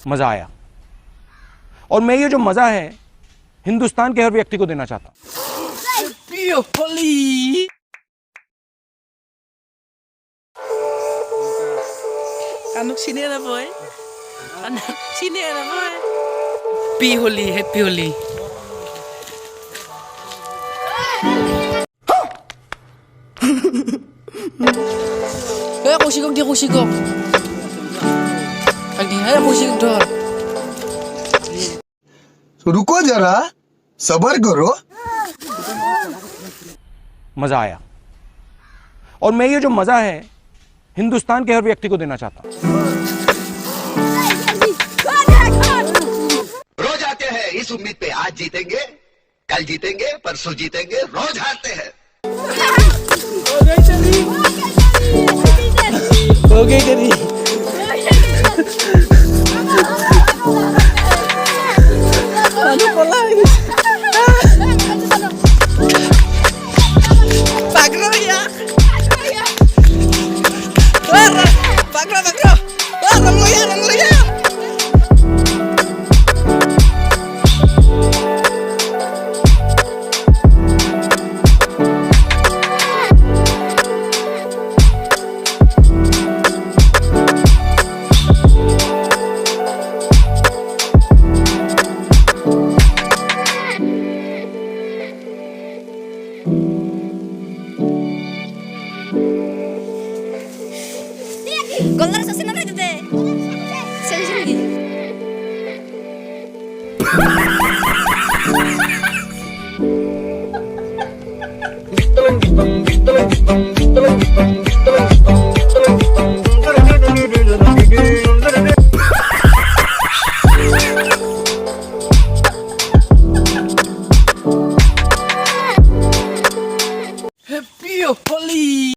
मजा आया। और मैं ये जो मजा है हिंदुस्तान के हर व्यक्ति को देना चाहता हूं। Holi anak sini na boy, anak sini na boy. Happy Holi, happy Holi. Kusigog dia kusigog. Lagi kusigog dor. रुको जरा सबर करो। मजा आया। और मैं ये जो मजा है हिंदुस्तान के हर व्यक्ति को देना चाहता हूं। रोज आते हैं इस उम्मीद पे आज जीतेंगे, कल जीतेंगे, परसों जीतेंगे, रोज हारते हैं। हो गई तेरी ano pala Bagro ya Bagro Rang lo ya Gol terus